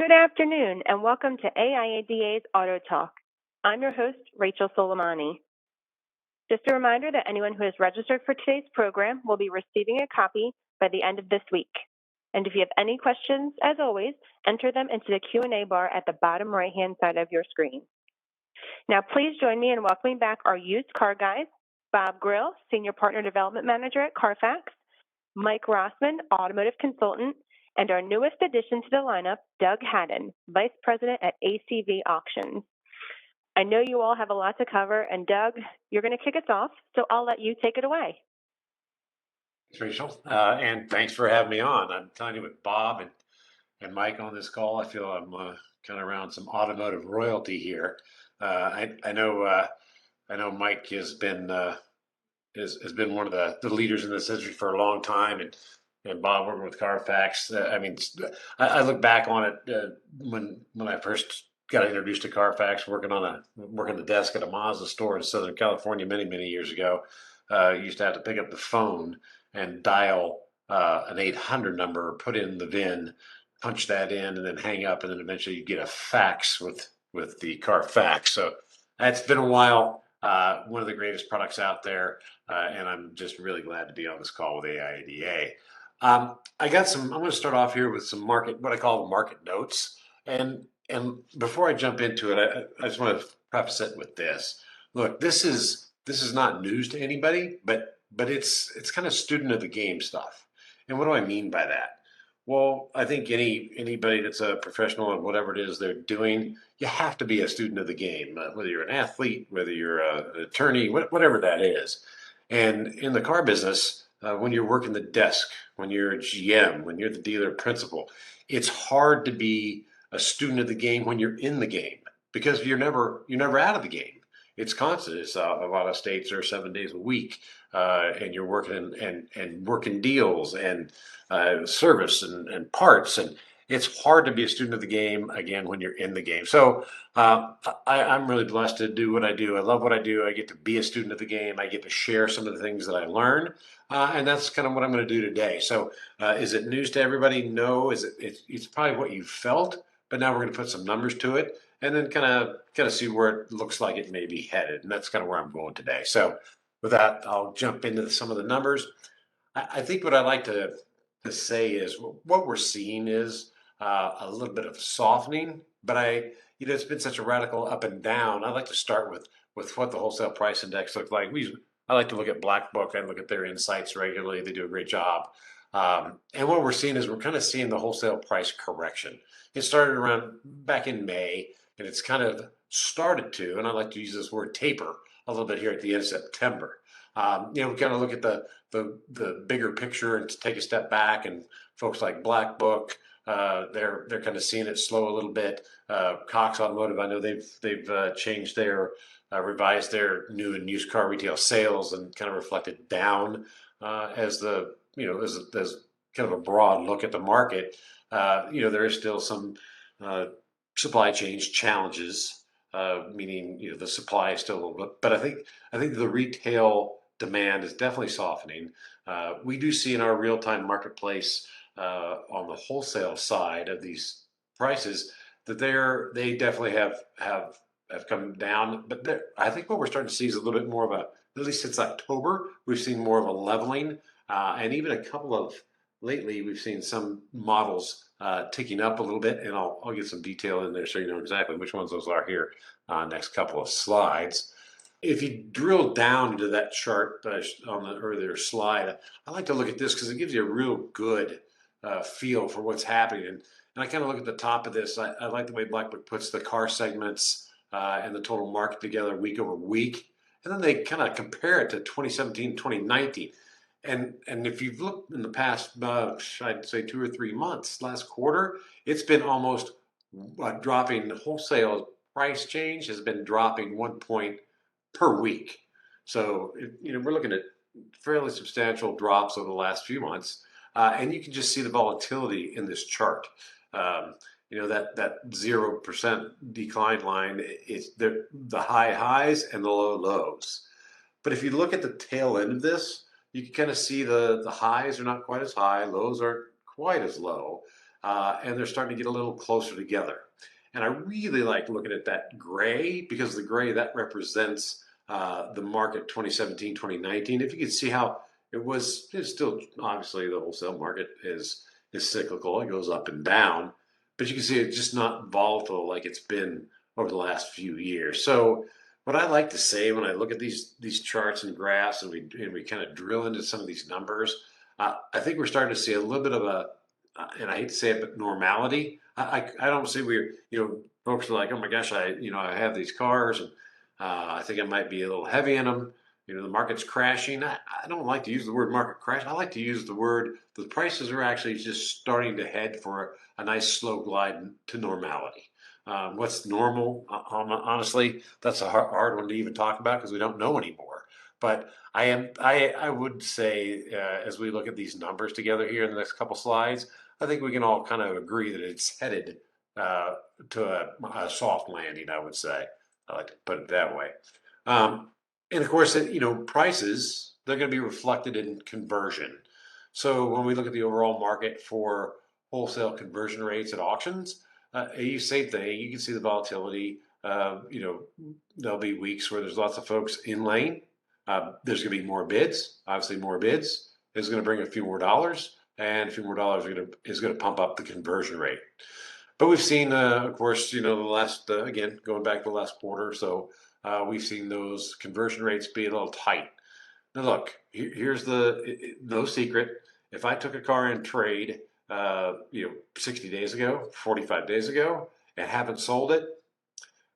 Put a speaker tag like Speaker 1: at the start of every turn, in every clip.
Speaker 1: Good afternoon, and welcome to AIADA's Auto Talk. I'm your host, Rachel Soleimani. Just a reminder that anyone who is registered for today's program will be receiving a copy by the end of this week. And if you have any questions, as always, enter them into the Q&A bar at the bottom right-hand side of your screen. Now, please join me in welcoming back our used car guys, Bob Grill, Senior Partner Development Manager at Carfax, Mike Rossman, Automotive Consultant, and our newest addition to the lineup, Doug Haddon, Vice President at ACV Auctions. I know you all have a lot to cover, and Doug, you're going to kick us off, so I'll let you take it away.
Speaker 2: Thanks, Rachel, and thanks for having me on. I'm telling you, with Bob and Mike on this call, I feel I'm kind of around some automotive royalty here. I know Mike has been one of the leaders in this industry for a long time, and Bob working with Carfax. I look back on it when I first got introduced to Carfax, working the desk at a Mazda store in Southern California many years ago. Used to have to pick up the phone and dial an 800 number, put in the VIN, punch that in, and then hang up, and then eventually you get a fax with the Carfax. So it's been a while. One of the greatest products out there, and I'm just really glad to be on this call with AIADA. I'm going to start off here with some what I call the market notes. And before I jump into it, I just want to preface it with this. Look, this is not news to anybody, but it's kind of student of the game stuff. And what do I mean by that? Well, I think anybody that's a professional in whatever it is they're doing, you have to be a student of the game, whether you're an athlete, whether you're an attorney, whatever that is. And in the car business, when you're working the desk, when you're a GM, when you're the dealer principal, it's hard to be a student of the game when you're in the game, because you're never out of the game. It's constant. It's a lot of states are 7 days a week, and you're working and working deals and service and parts, and it's hard to be a student of the game again when you're in the game. So I'm really blessed to do what I do. I love what I do. I get to be a student of the game. I get to share some of the things that I learn, and that's kind of what I'm going to do today. So is it news to everybody? No. It's probably what you felt, but now we're going to put some numbers to it, and then kind of see where it looks like it may be headed. And that's kind of where I'm going today. So with that, I'll jump into some of the numbers. I think what I like to say is what we're seeing is a little bit of softening, but it's been such a radical up and down. I like to start with what the wholesale price index looks like. I like to look at Black Book. I look at their insights regularly. They do a great job. And what we're seeing is we're kind of seeing the wholesale price correction. It started around back in May, and it's kind of started to, and I like to use this word taper a little bit here at the end of September. We kind of look at the bigger picture and take a step back, and folks like Black Book, they're kind of seeing it slow a little bit. Cox Automotive, I know they've changed revised their new and used car retail sales and kind of reflected down as kind of a broad look at the market. There is still some supply chain challenges, meaning the supply is still a little bit, but I think the retail demand is definitely softening. We do see in our real-time marketplace on the wholesale side of these prices that they definitely have come down. But I think what we're starting to see is a little bit more of at least since October, we've seen more of a leveling, and even a couple of lately we've seen some models ticking up a little bit, and I'll get some detail in there so you know exactly which ones those are here next couple of slides. If you drill down into that chart on the earlier slide, I like to look at this because it gives you a real good feel for what's happening. And I kind of look at the top of this. I like the way Blackbook puts the car segments and the total market together week over week. And then they kind of compare it to 2017, 2019. And if you've looked in the past, I'd say 2 or 3 months, last quarter, it's been almost dropping. The wholesale price change has been dropping 1 point per week. So, we're looking at fairly substantial drops over the last few months. And you can just see the volatility in this chart. That 0% decline line is the high highs and the low lows. But if you look at the tail end of this, you can kind of see the highs are not quite as high, lows aren't quite as low. and they're starting to get a little closer together. And I really like looking at that gray, because the gray, that represents the market 2017, 2019. If you can see how it's still, obviously the wholesale market is cyclical. It goes up and down, but you can see it's just not volatile like it's been over the last few years. So what I like to say when I look at these charts and graphs, and we kind of drill into some of these numbers, I think we're starting to see a little bit of and I hate to say it, but normality. I don't see folks are like, oh my gosh, I have these cars, and I think I might be a little heavy in them. The market's crashing. I don't like to use the word market crash. I like to use the word the prices are actually just starting to head for a nice slow glide to normality. What's normal? Honestly, that's a hard one to even talk about because we don't know anymore. But I would say, as we look at these numbers together here in the next couple slides, I think we can all kind of agree that it's headed uh, to a soft landing, I would say. I like to put it that way. Um, and of course, prices, they're going to be reflected in conversion. So when we look at the overall market for wholesale conversion rates at auctions, same thing. You can see the volatility. There'll be weeks where there's lots of folks in lane. There's going to be more bids. Obviously, more bids is going to bring a few more dollars, and a few more dollars is going to pump up the conversion rate. But we've seen, of course, the last again going back to the last quarter or so, we've seen those conversion rates be a little tight. Now, look, here's no secret. If I took a car in trade, 60 days ago, 45 days ago, and haven't sold it,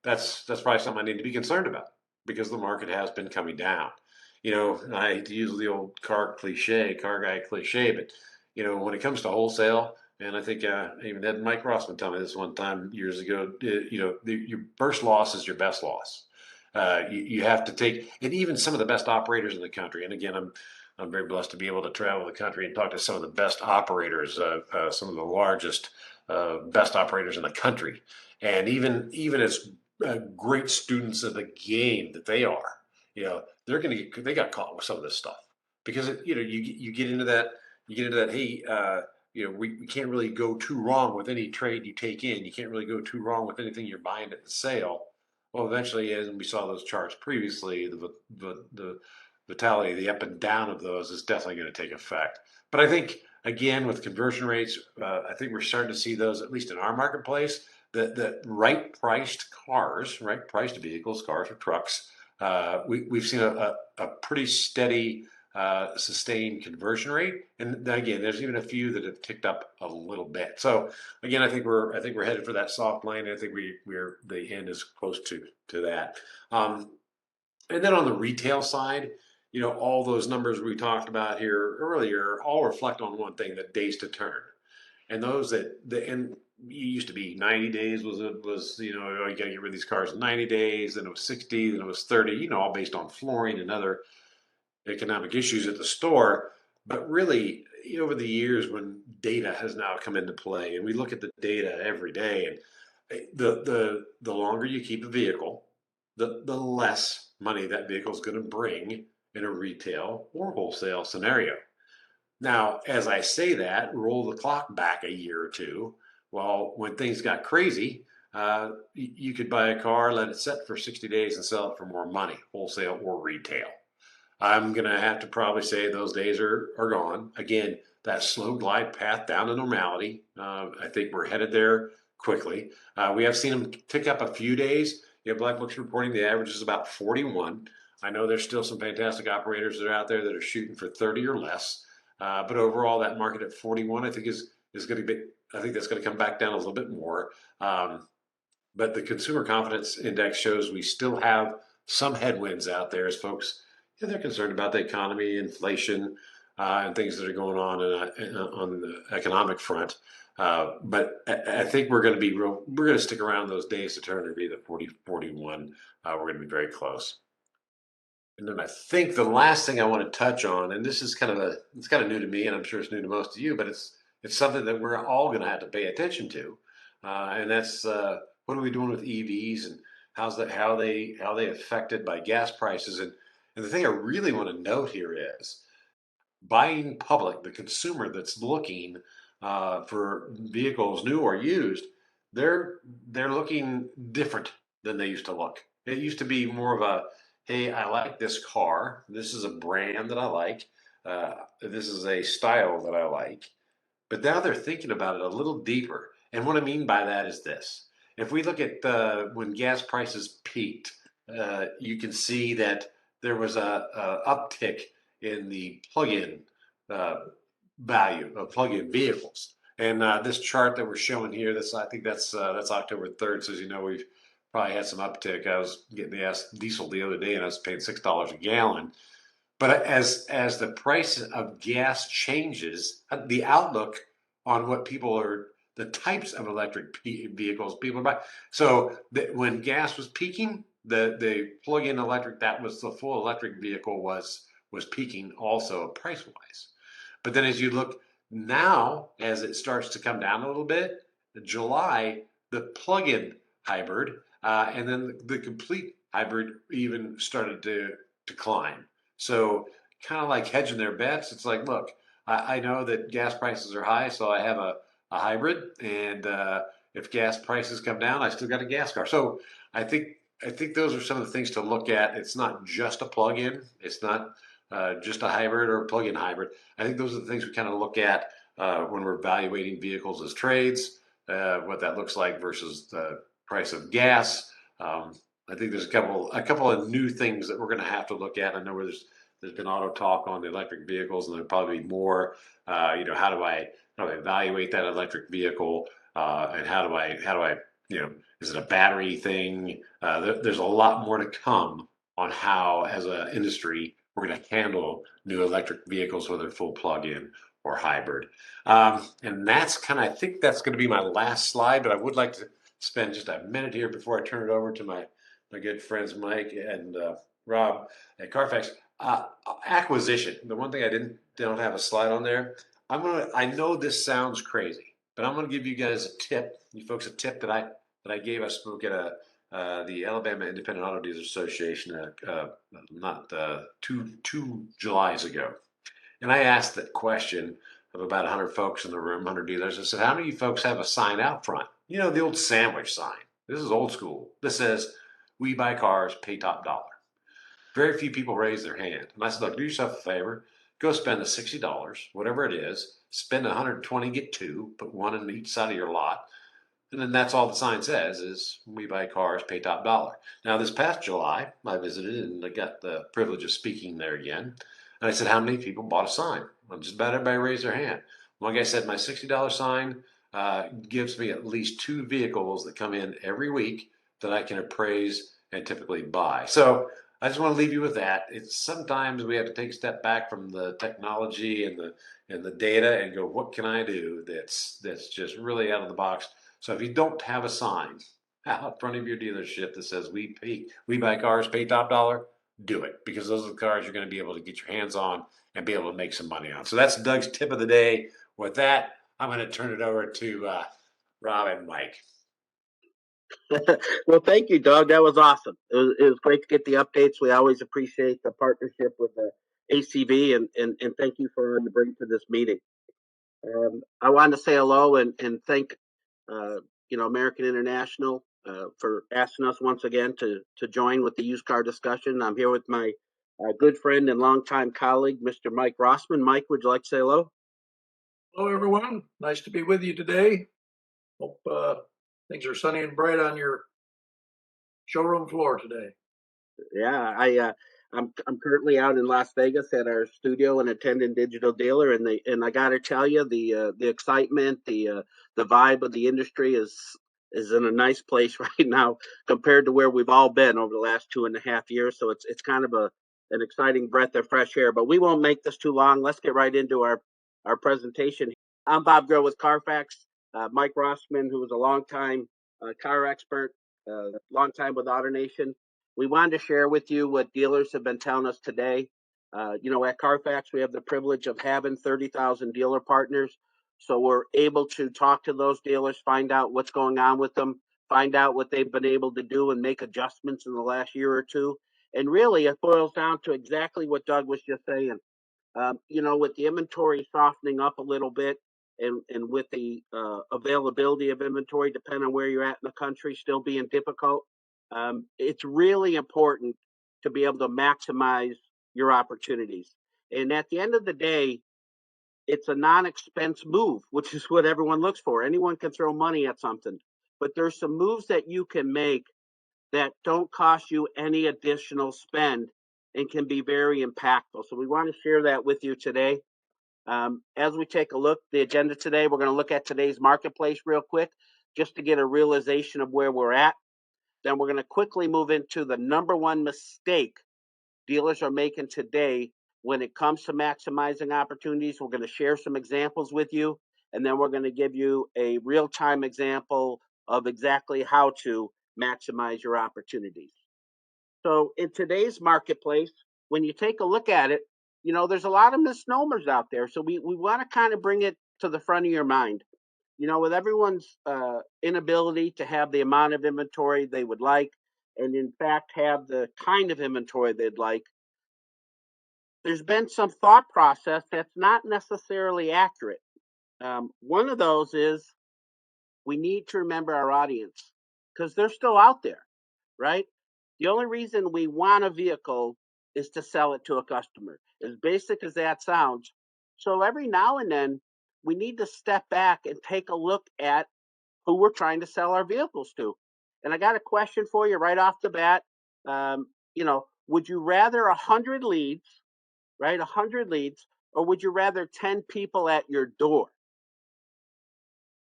Speaker 2: that's probably something I need to be concerned about because the market has been coming down. I hate to use the old car guy cliche, but when it comes to wholesale, and I think even had Mike Rossman tell me this one time years ago, your first loss is your best loss. You have to take, and even some of the best operators in the country. And again, I'm very blessed to be able to travel the country and talk to some of the best operators, some of the largest, best operators in the country. And even as great students of the game that they are, they got caught with some of this stuff because you get into that hey, we can't really go too wrong with any trade you take in. You can't really go too wrong with anything you're buying at the sale. Well, eventually, as we saw those charts previously, the vitality, the up and down of those is definitely going to take effect. But I think, again, with conversion rates, I think we're starting to see those, at least in our marketplace, that right priced cars, right priced vehicles, cars or trucks, we've seen a pretty steady, sustained conversion rate. And again, there's even a few that have ticked up a little bit. So again, I think we're headed for that soft line. I think the end is close to that. And then on the retail side, all those numbers we talked about here earlier all reflect on one thing: the days to turn. And those and you used to be 90 days you got to get rid of these cars in 90 days, then it was 60, then it was 30, all based on flooring and other economic issues at the store. But really, over the years, when data has now come into play, and we look at the data every day, and the longer you keep a vehicle, the less money that vehicle is going to bring in a retail or wholesale scenario. Now, as I say that, roll the clock back a year or two. Well, when things got crazy, you could buy a car, let it sit for 60 days, and sell it for more money, wholesale or retail. I'm going to have to probably say those days are gone. Again, that slow glide path down to normality, I think we're headed there quickly. We have seen them tick up a few days. Black Book's reporting the average is about 41. I know there's still some fantastic operators that are out there that are shooting for 30 or less. But overall, that market at 41, I think is going to be. I think that's going to come back down a little bit more. But the consumer confidence index shows we still have some headwinds out there as folks, they're concerned about the economy, inflation, and things that are going on on the economic front. But I think we're going to stick around those days to turn to be the 40, 41. We're going to be very close. And then I think the last thing I want to touch on, and this is it's kind of new to me, and I'm sure it's new to most of you, but it's something that we're all going to have to pay attention to, and that's what are we doing with EVs and how they affected by gas prices, and the thing I really want to note here is buying public, the consumer that's looking for vehicles, new or used, they're looking different than they used to look. It used to be more of a, hey, I like this car. This is a brand that I like. This is a style that I like. But now they're thinking about it a little deeper. And what I mean by that is this. If we look at when gas prices peaked, you can see that there was a uptick in the plug-in uh, value of plug-in vehicles. And this chart that we're showing here, I think that's October 3rd. So as you know, we've probably had some uptick. I was getting the diesel the other day, and I was paying $6 a gallon. But as the price of gas changes, the outlook on what people are, the types of electric vehicles people buy. So when gas was peaking, the plug-in electric, that was the full electric vehicle, was peaking also price wise. But then as you look now, as it starts to come down a little bit, July, the plug-in hybrid, and then the complete hybrid even started to decline. So kind of like hedging their bets. It's like, look, I know that gas prices are high, so I have a hybrid, and if gas prices come down, I still got a gas car. So I think those are some of the things to look at. It's not just a plug-in. It's not just a hybrid or a plug-in hybrid. I think those are the things we kind of look at when we're evaluating vehicles as trades, what that looks like versus the price of gas. I think there's a couple of new things that we're going to have to look at. I know there's been AutoTalk on the electric vehicles, and there'll probably be more. How do I evaluate that electric vehicle, and how do I is it a battery thing? There's a lot more to come on how, as an industry, we're going to handle new electric vehicles, whether full plug-in or hybrid. And I think that's going to be my last slide, but I would like to spend just a minute here before I turn it over to my good friends Mike and Rob at Carfax. Acquisition. The one thing I don't have a slide on there. I know this sounds crazy, but I'm gonna give you guys a tip. You folks a tip that I gave. I spoke at the Alabama Independent Auto Dealers Association not two Julys ago, and I asked that question of about 100 folks in the room, 100 dealers. I said, how many of you folks have a sign out front? You know, the old sandwich sign. This is old school. This says, we buy cars, pay top dollar. Very few people raise their hand. And I said, look, do yourself a favor. Go spend the $60, whatever it is. Spend 120, get two, put one in each side of your lot. And then that's all the sign says is, we buy cars, pay top dollar. Now, this past July, I visited and I got the privilege of speaking there again. And I said, how many people bought a sign? Well, just about everybody raised their hand. One guy said, my $60 sign gives me at least two vehicles that come in every week that I can appraise and typically buy. So I just want to leave you with that. It's sometimes we have to take a step back from the technology and the data and go, what can I do that's just really out of the box? So if you don't have a sign out front of your dealership that says we buy cars, pay top dollar, do it, because those are the cars you're going to be able to get your hands on and be able to make some money on. So that's Doug's tip of the day. With that, I'm going to turn it over to Rob and Mike.
Speaker 3: Well, thank you, Doug. That was awesome. It was great to get the updates. We always appreciate the partnership with the ACV, and thank you for the bring to this meeting. I wanted to say hello and thank American International for asking us once again to join with the used car discussion. I'm here with my good friend and longtime colleague, Mr. Mike Rossman. Mike, would you like to say hello?
Speaker 4: Hello, everyone. Nice to be with you today. Hope things are sunny and bright on your showroom floor today.
Speaker 3: Yeah, I'm currently out in Las Vegas at our studio and attending Digital Dealer, and I got to tell you, the excitement, the vibe of the industry is in a nice place right now compared to where we've all been over the last 2.5 years. So it's kind of an exciting breath of fresh air. But we won't make this too long. Let's get right into our presentation. I'm Bob Grill with Carfax. Mike Rossman, who is a longtime car expert, long time with AutoNation. We wanted to share with you what dealers have been telling us today. At Carfax, we have the privilege of having 30,000 dealer partners. So we're able to talk to those dealers, find out what's going on with them, find out what they've been able to do and make adjustments in the last year or two. And really, it boils down to exactly what Doug was just saying. With the inventory softening up a little bit, and with the availability of inventory, depending on where you're at in the country, still being difficult, it's really important to be able to maximize your opportunities. And at the end of the day, it's a non-expense move, which is what everyone looks for. Anyone can throw money at something, but there's some moves that you can make that don't cost you any additional spend and can be very impactful. So we want to share that with you today. As we take a look, the agenda today, we're going to look at today's marketplace real quick, just to get a realization of where we're at. Then we're going to quickly move into the number one mistake dealers are making today when it comes to maximizing opportunities. We're going to share some examples with you, and then we're going to give you a real-time example of exactly how to maximize your opportunities. So in today's marketplace, when you take a look at it, there's a lot of misnomers out there. So we want to kind of bring it to the front of your mind. With everyone's inability to have the amount of inventory they would like, and in fact have the kind of inventory they'd like, there's been some thought process that's not necessarily accurate. One of those is we need to remember our audience because they're still out there, right? The only reason we want a vehicle is to sell it to a customer, as basic as that sounds. So every now and then, we need to step back and take a look at who we're trying to sell our vehicles to. And I got a question for you right off the bat. Would you rather 100 leads, right? 100 leads, or would you rather 10 people at your door?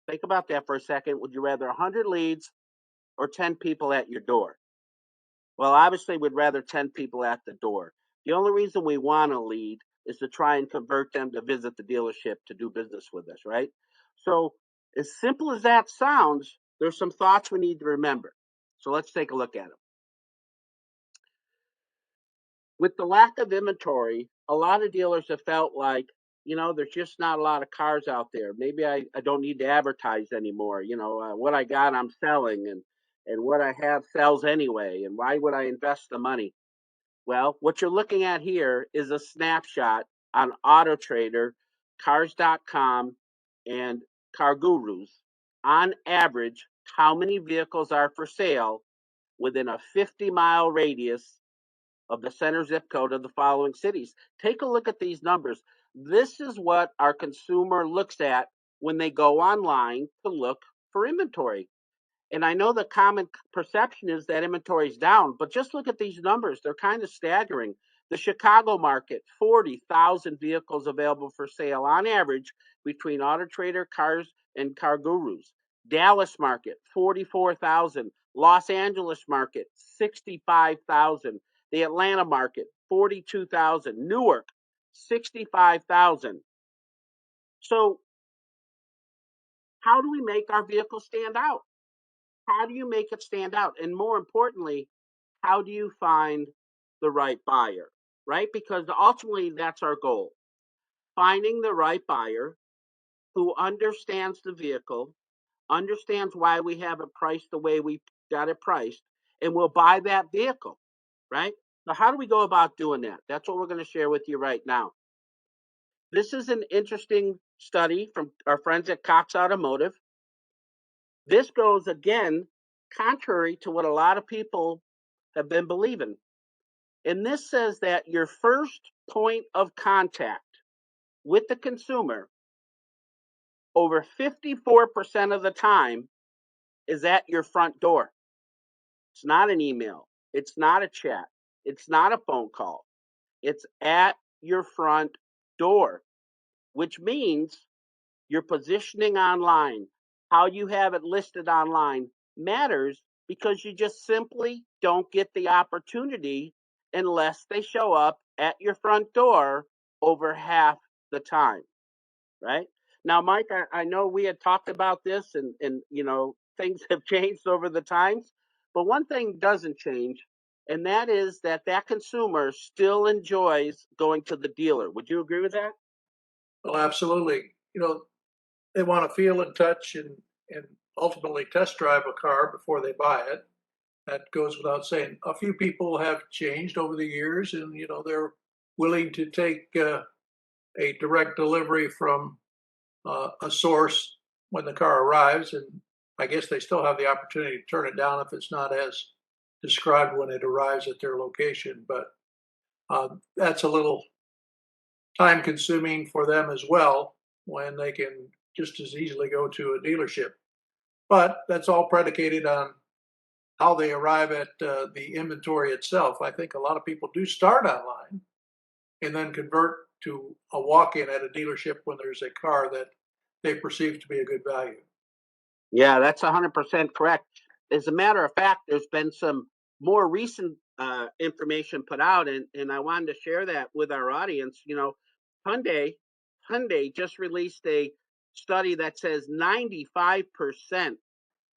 Speaker 3: Think about that for a second. Would you rather 100 leads or 10 people at your door? Well, obviously, we'd rather 10 people at the door. The only reason we want a lead is to try and convert them to visit the dealership to do business with us, right? So, as simple as that sounds, there's some thoughts we need to remember. So, let's take a look at them. With the lack of inventory, a lot of dealers have felt like, there's just not a lot of cars out there. Maybe I don't need to advertise anymore. What I got, I'm selling, and what I have sells anyway. And why would I invest the money? Well, what you're looking at here is a snapshot on AutoTrader, Cars.com, and CarGurus. On average, how many vehicles are for sale within a 50-mile radius of the center zip code of the following cities? Take a look at these numbers. This is what our consumer looks at when they go online to look for inventory. And I know the common perception is that inventory is down, but just look at these numbers. They're kind of staggering. The Chicago market, 40,000 vehicles available for sale on average between AutoTrader, Cars, and CarGurus. Dallas market, 44,000. Los Angeles market, 65,000. The Atlanta market, 42,000. Newark, 65,000. So how do we make our vehicle stand out? How do you make it stand out? And more importantly, how do you find the right buyer, right? Because ultimately that's our goal. Finding the right buyer who understands the vehicle, understands why we have it priced the way we got it priced, and will buy that vehicle, right? So how do we go about doing that? That's what we're going to share with you right now. This is an interesting study from our friends at Cox Automotive. This goes, again, contrary to what a lot of people have been believing. And this says that your first point of contact with the consumer over 54% of the time is at your front door. It's not an email. It's not a chat. It's not a phone call. It's at your front door, which means your positioning online, how you have it listed online matters because you just simply don't get the opportunity unless they show up at your front door over half the time, right? Now, Mike, I know we had talked about this and things have changed over the times, but one thing doesn't change, and that is that consumer still enjoys going to the dealer. Would you agree with that?
Speaker 4: Well, absolutely. They want to feel and touch and ultimately test drive a car before they buy it. That goes without saying. A few people have changed over the years, and they're willing to take a direct delivery from a source when the car arrives, and I guess they still have the opportunity to turn it down if it's not as described when it arrives at their location. But that's a little time consuming for them as well when they can just as easily go to a dealership. But that's all predicated on how they arrive at the inventory itself. I think a lot of people do start online and then convert to a walk-in at a dealership when there's a car that they perceive to be a good value.
Speaker 3: Yeah, that's 100% correct. As a matter of fact, there's been some more recent information put out, and I wanted to share that with our audience. You know, Hyundai just released a study that says 95%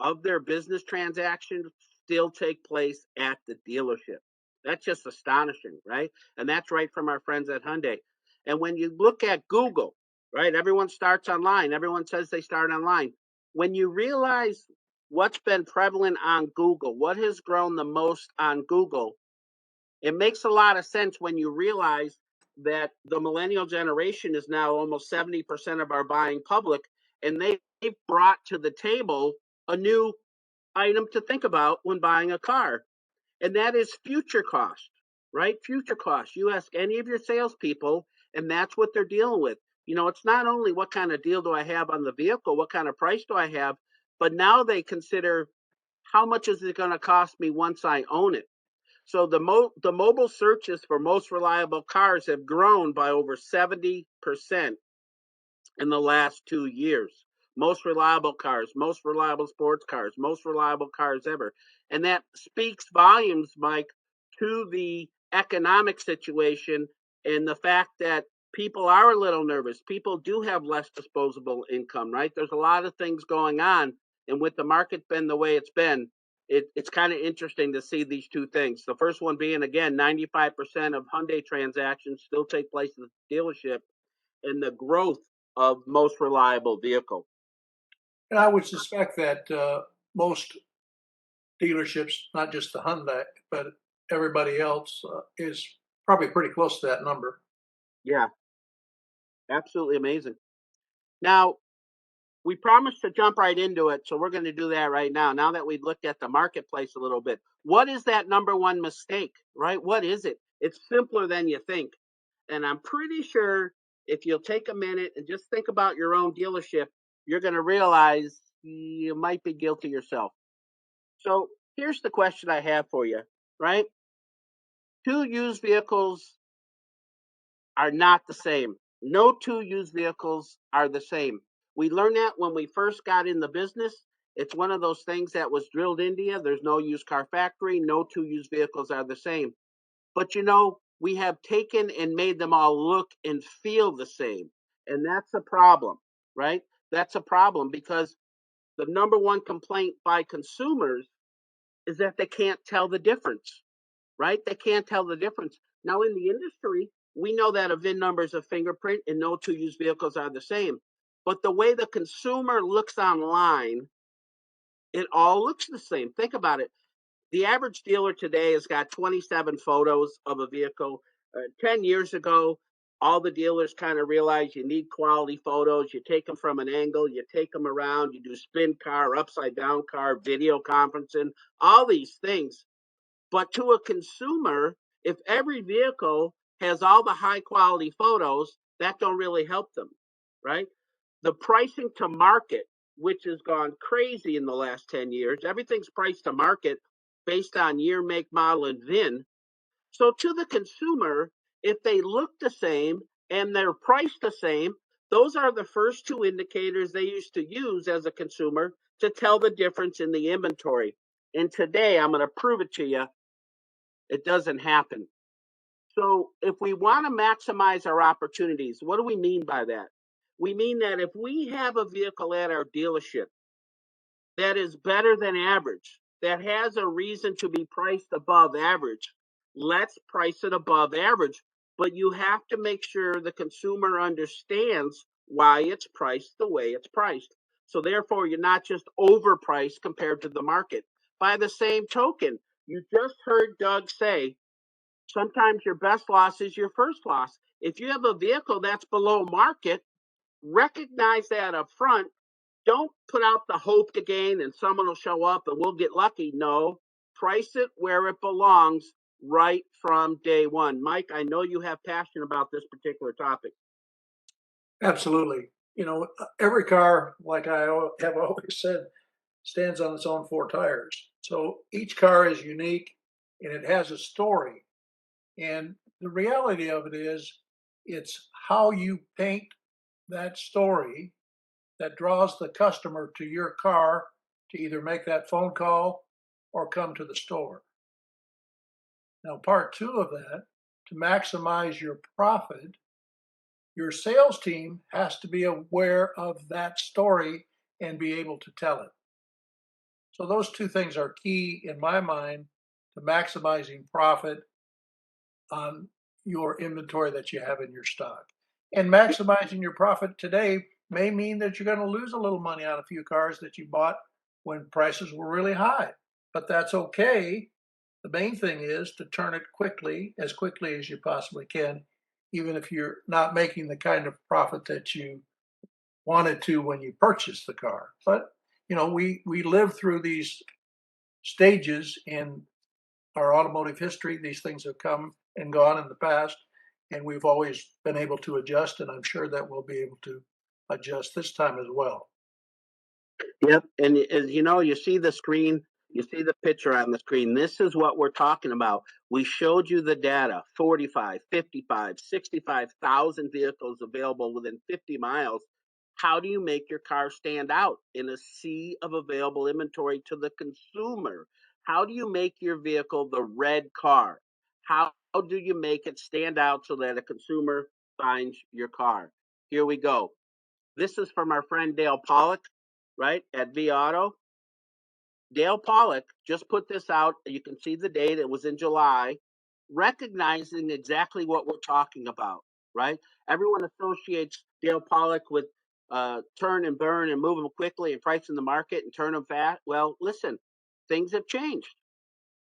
Speaker 3: of their business transactions still take place at the dealership. That's just astonishing, right? And that's right from our friends at Hyundai. And when you look at Google, right, everyone starts online. Everyone says they start online. When you realize what's been prevalent on Google, what has grown the most on Google, it makes a lot of sense when you realize that the millennial generation is now almost 70% of our buying public, and they've brought to the table a new item to think about when buying a car, and that is future cost, right? Future cost. You ask any of your salespeople, and that's what they're dealing with. You know, it's not only what kind of deal do I have on the vehicle, what kind of price do I have, but now they consider how much is it going to cost me once I own it. So the mobile searches for most reliable cars have grown by over 70% in the last 2 years. Most reliable cars, most reliable sports cars, most reliable cars ever. And that speaks volumes, Mike, to the economic situation and the fact that people are a little nervous. People do have less disposable income, right? There's a lot of things going on. And with the market been the way it's been, it's kind of interesting to see these two things. The first one being, again, 95% of Hyundai transactions still take place at the dealership, and the growth of most reliable vehicle.
Speaker 4: And I would suspect that most dealerships, not just the Hyundai, but everybody else, is probably pretty close to that number.
Speaker 3: Yeah, absolutely amazing. Now, we promised to jump right into it, so we're going to do that right now. Now that we've looked at the marketplace a little bit, what is that number one mistake, right? What is it? It's simpler than you think. And I'm pretty sure if you'll take a minute and just think about your own dealership, you're going to realize you might be guilty yourself. So here's the question I have for you, right? Two used vehicles are not the same. No two used vehicles are the same. We learned that when we first got in the business. It's one of those things that was drilled into you. There's no used car factory. No two used vehicles are the same. But you know, we have taken and made them all look and feel the same. And that's a problem, right? That's a problem because the number one complaint by consumers is that they can't tell the difference, right? They can't tell the difference. Now, in the industry, we know that a VIN number is a fingerprint and no two used vehicles are the same. But the way the consumer looks online, it all looks the same. Think about it. The average dealer today has got 27 photos of a vehicle. 10 years ago, all the dealers kind of realized you need quality photos. You take them from an angle, you take them around, you do spin car, upside down car, video conferencing, all these things. But to a consumer, if every vehicle has all the high quality photos, that don't really help them, right? The pricing to market, which has gone crazy in the last 10 years, everything's priced to market based on year, make, model, and VIN. So to the consumer, if they look the same and they're priced the same, those are the first two indicators they used to use as a consumer to tell the difference in the inventory. And today, I'm going to prove it to you, it doesn't happen. So if we want to maximize our opportunities, what do we mean by that? We mean that if we have a vehicle at our dealership that is better than average, that has a reason to be priced above average, let's price it above average. But you have to make sure the consumer understands why it's priced the way it's priced. So therefore, you're not just overpriced compared to the market. By the same token, you just heard Doug say, sometimes your best loss is your first loss. If you have a vehicle that's below market, Recognize that up front. Don't put out the hope to gain and someone will show up and we'll get lucky. No, price it where it belongs right from day one. Mike, I know you have passion about this particular topic.
Speaker 4: Absolutely. Every car, like I have always said, stands on its own four tires. So each car is unique and it has a story. And the reality of it is, it's how you paint that story that draws the customer to your car to either make that phone call or come to the store. Now, part two of that, to maximize your profit, your sales team has to be aware of that story and be able to tell it. So those two things are key in my mind to maximizing profit on your inventory that you have in your stock. And maximizing your profit today may mean that you're going to lose a little money on a few cars that you bought when prices were really high, but that's okay. The main thing is to turn it quickly as you possibly can, even if you're not making the kind of profit that you wanted to when you purchased the car. But we live through these stages in our automotive history. These things have come and gone in the past, and we've always been able to adjust, and I'm sure that we'll be able to adjust this time as well.
Speaker 3: Yep. And as you see the screen, you see the picture on the screen. This is what we're talking about. We showed you the data, 45, 55, 65,000 vehicles available within 50 miles. How do you make your car stand out in a sea of available inventory to the consumer? How do you make your vehicle the red car? How do you make it stand out so that a consumer finds your car? Here we go. This is from our friend Dale Pollock, right, at V Auto. Dale Pollock just put this out. You can see the date. It was in July, recognizing exactly what we're talking about, right? Everyone associates Dale Pollock with turn and burn and move them quickly and price in the market and turn them fast. Well, listen, things have changed.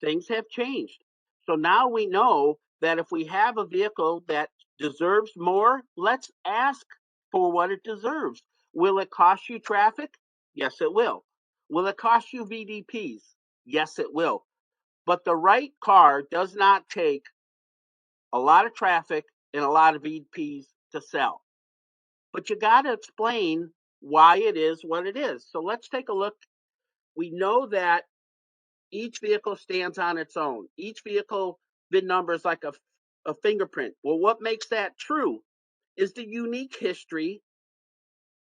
Speaker 3: Things have changed. So now we know that if we have a vehicle that deserves more, let's ask for what it deserves. Will it cost you traffic? Yes, it will. Will it cost you VDPs? Yes, it will. But the right car does not take a lot of traffic and a lot of VDPs to sell. But you got to explain why it is what it is. So let's take a look. We know that each vehicle stands on its own. Each vehicle VIN number is like a fingerprint. Well, what makes that true is the unique history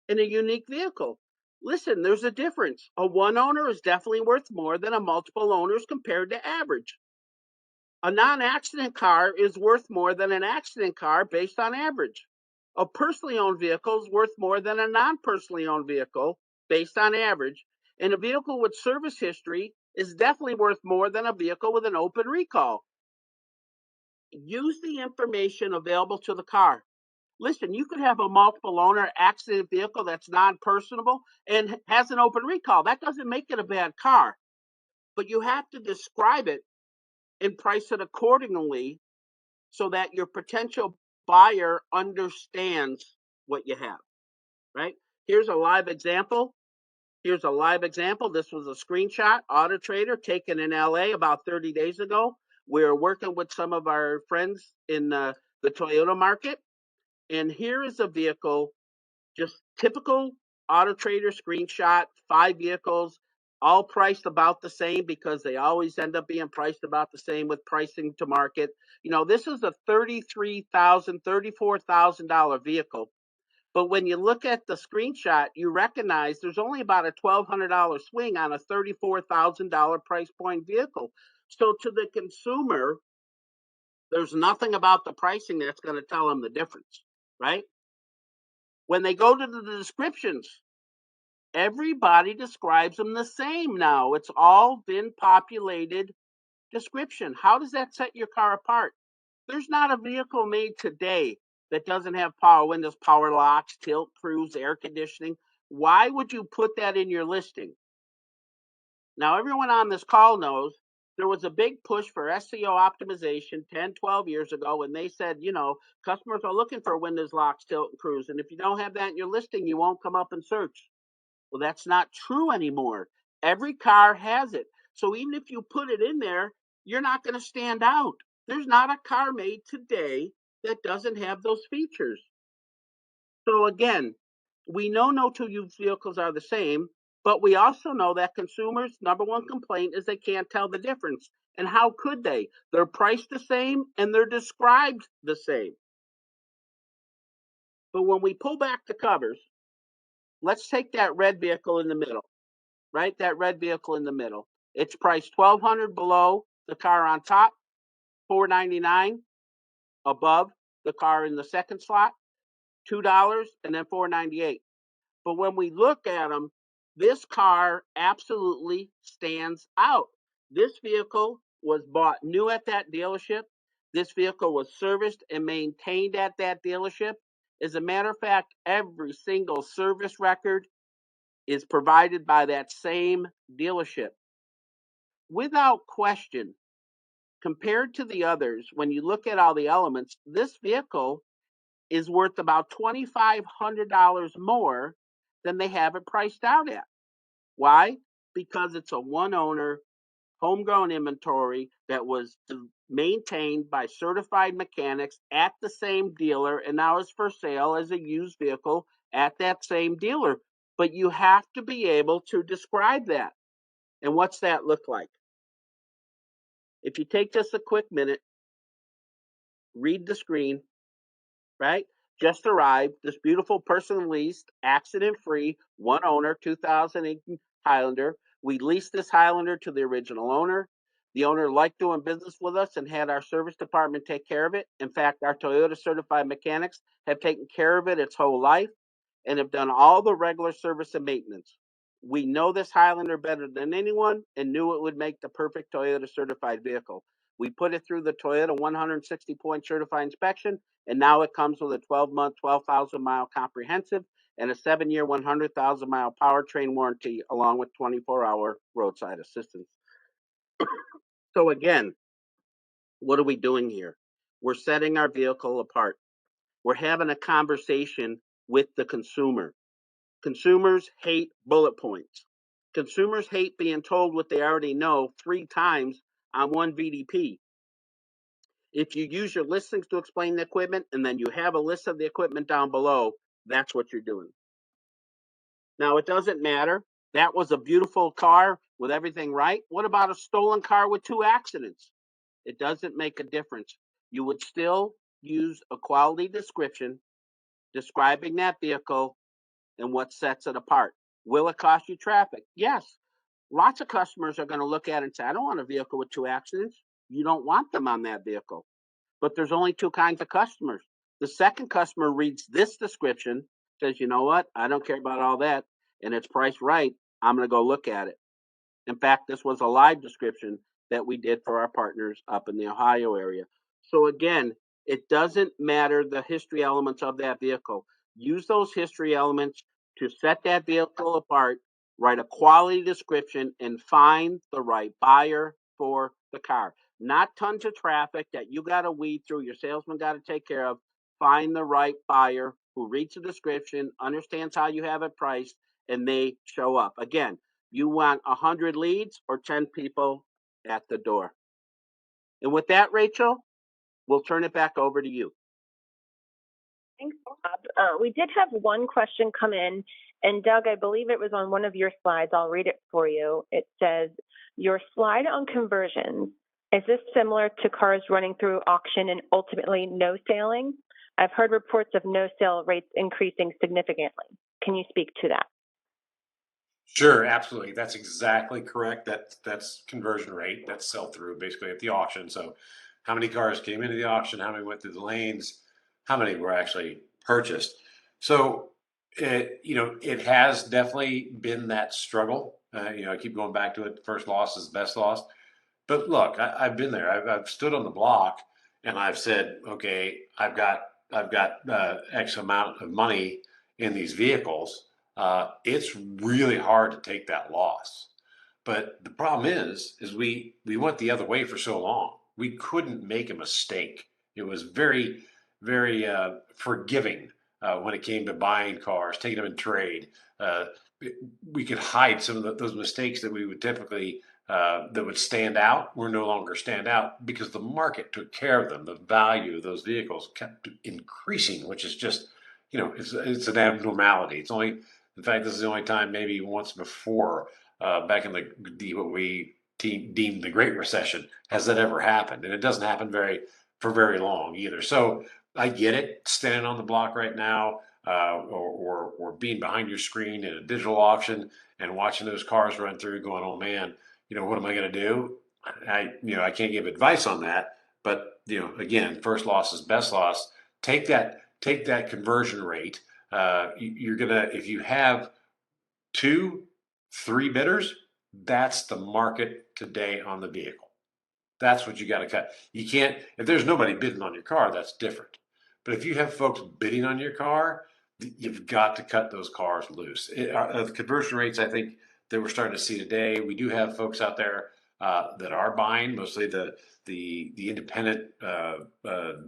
Speaker 3: in a unique vehicle. Listen, there's a difference. A one owner is definitely worth more than a multiple owners compared to average. A non-accident car is worth more than an accident car based on average. A personally owned vehicle is worth more than a non-personally owned vehicle based on average. And a vehicle with service history is definitely worth more than a vehicle with an open recall. Use the information available to the car. Listen, you could have a multiple owner accident vehicle that's non-personable and has an open recall. That doesn't make it a bad car, but you have to describe it and price it accordingly so that your potential buyer understands what you have, right? Here's a live example. This was a screenshot, Auto Trader, taken in LA about 30 days ago. We're working with some of our friends in the Toyota market. And here is a vehicle, just typical Auto Trader screenshot, 5 vehicles, all priced about the same because they always end up being priced about the same with pricing to market. This is a $33,000, $34,000 vehicle. But when you look at the screenshot, you recognize there's only about a $1,200 swing on a $34,000 price point vehicle. So to the consumer, there's nothing about the pricing that's going to tell them the difference, right? When they go to the descriptions, everybody describes them the same now. It's all been populated description. How does that set your car apart? There's not a vehicle made today that doesn't have power windows, power locks, tilt, cruise, air conditioning. Why would you put that in your listing? Now, everyone on this call knows There was a big push for SEO optimization 10, 12 years ago, and they said, customers are looking for windows, locks, tilt, and cruise. And if you don't have that in your listing, you won't come up in search. Well, that's not true anymore. Every car has it. So even if you put it in there, you're not going to stand out. There's not a car made today that doesn't have those features. So again, we know no two used vehicles are the same, but we also know that consumers' number one complaint is they can't tell the difference. And how could they? They're priced the same and they're described the same. But when we pull back the covers, let's take that red vehicle in the middle, right? That red vehicle in the middle. It's priced $1,200 below the car on top, $499 above the car in the second slot, $2, and then $498. But when we look at them, this car absolutely stands out. This vehicle was bought new at that dealership. This vehicle was serviced and maintained at that dealership. As a matter of fact, every single service record is provided by that same dealership. Without question, compared to the others, when you look at all the elements, this vehicle is worth about $2,500 more than they have it priced out at. Why? Because it's a one-owner, homegrown inventory that was maintained by certified mechanics at the same dealer and now is for sale as a used vehicle at that same dealer. But you have to be able to describe that. And what's that look like? If you take just a quick minute, read the screen, right? Just arrived, this beautiful person leased, accident-free, one owner, 2008 Highlander. We leased this Highlander to the original owner. The owner liked doing business with us and had our service department take care of it. In fact, our Toyota certified mechanics have taken care of it its whole life and have done all the regular service and maintenance. We know this Highlander better than anyone and knew it would make the perfect Toyota certified vehicle. We put it through the Toyota 160-point certified inspection, and now it comes with a 12-month, 12,000-mile comprehensive and a 7-year, 100,000-mile powertrain warranty, along with 24-hour roadside assistance. So again, what are we doing here? We're setting our vehicle apart. We're having a conversation with the consumer. Consumers hate bullet points. Consumers hate being told what they already know 3 times on one VDP. If you use your listings to explain the equipment and then you have a list of the equipment down below, that's what you're doing. Now, it doesn't matter. That was a beautiful car with everything right. What about a stolen car with 2 accidents? It doesn't make a difference. You would still use a quality description describing that vehicle and what sets it apart. Will it cost you traffic? Yes. Lots of customers are going to look at it and say, I don't want a vehicle with 2 accidents. You don't want them on that vehicle. But there's only 2 kinds of customers. The second customer reads this description, says, you know what? I don't care about all that, and it's priced right. I'm going to go look at it. In fact, this was a live description that we did for our partners up in the Ohio area. So again, it doesn't matter the history elements of that vehicle. Use those history elements to set that vehicle apart, write a quality description, and find the right buyer for the car. Not tons of traffic that you got to weed through, your salesman got to take care of. Find the right buyer who reads the description, understands how you have it priced, and they show up. Again, you want 100 leads or 10 people at the door. And with that, Rachel, we'll turn it back over to you.
Speaker 1: Thanks, Bob. We did have one question come in, and Doug, I believe it was on one of your slides. I'll read it for you. It says, your slide on conversions, is this similar to cars running through auction and ultimately no selling? I've heard reports of no sale rates increasing significantly. Can you speak to that?
Speaker 2: Sure, absolutely. That's exactly correct. That's conversion rate. That's sell through basically at the auction. So how many cars came into the auction, how many went through the lanes, how many were actually purchased. So it has definitely been that struggle. I keep going back to it. First loss is best loss. But look, I've been there. I've stood on the block and I've said, okay, I've got X amount of money in these vehicles. It's really hard to take that loss. But the problem is we went the other way for so long. We couldn't make a mistake. It was very, very forgiving when it came to buying cars, taking them in trade. Uh, we could hide some of those mistakes that we would typically that would stand out were no longer stand out because the market took care of them. The value of those vehicles kept increasing, which is just, it's an abnormality. It's only, in fact, this is the only time maybe once before back in what we deemed the Great Recession has that ever happened, and it doesn't happen for very long either. So I get it, standing on the block right now, or being behind your screen in a digital auction and watching those cars run through, going, "Oh man, what am I going to do?" I can't give advice on that, but again, first loss is best loss. Take that conversion rate. You're gonna, if you have 2, 3 bidders, that's the market today on the vehicle. That's what you got to cut. You can't, if there's nobody bidding on your car, that's different. But if you have folks bidding on your car, you've got to cut those cars loose. The conversion rates, I think, that we're starting to see today, we do have folks out there that are buying. Mostly the independent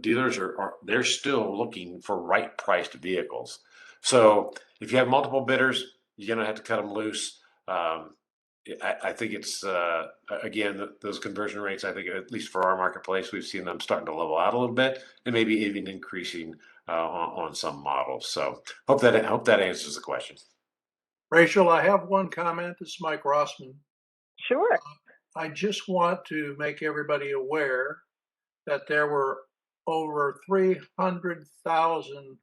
Speaker 2: dealers they're still looking for right priced vehicles. So if you have multiple bidders, you're going to have to cut them loose. I think it's again those conversion rates. I think at least for our marketplace, we've seen them starting to level out a little bit, and maybe even increasing on some models. So hope that answers the question.
Speaker 4: Rachel, I have one comment. This is Mike Rossman.
Speaker 1: Sure.
Speaker 4: I just want to make everybody aware that there were over 300,000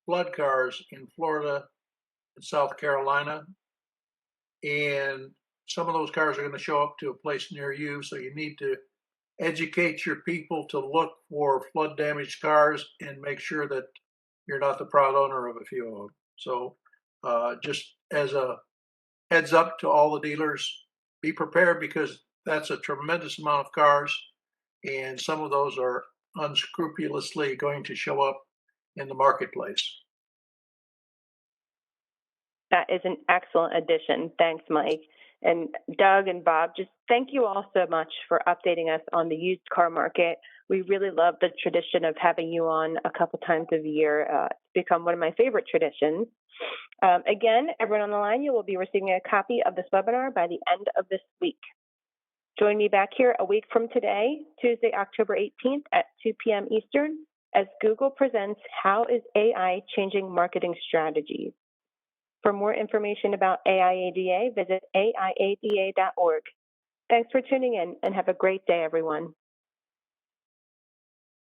Speaker 4: flood cars in Florida and South Carolina, and some of those cars are going to show up to a place near you, so you need to educate your people to look for flood damaged cars and make sure that you're not the proud owner of a few of them. So just as a heads up to all the dealers, be prepared, because that's a tremendous amount of cars, and some of those are unscrupulously going to show up in the marketplace.
Speaker 1: That is an excellent addition. Thanks, Mike. And Doug and Bob, just thank you all so much for updating us on the used car market. We really love the tradition of having you on a couple times a year. It's become one of my favorite traditions. Again, everyone on the line, you will be receiving a copy of this webinar by the end of this week. Join me back here a week from today, Tuesday, October 18th at 2 p.m. Eastern, as Google presents How is AI Changing Marketing Strategies? For more information about AIADA, visit aiada.org. Thanks for tuning in, and have a great day, everyone.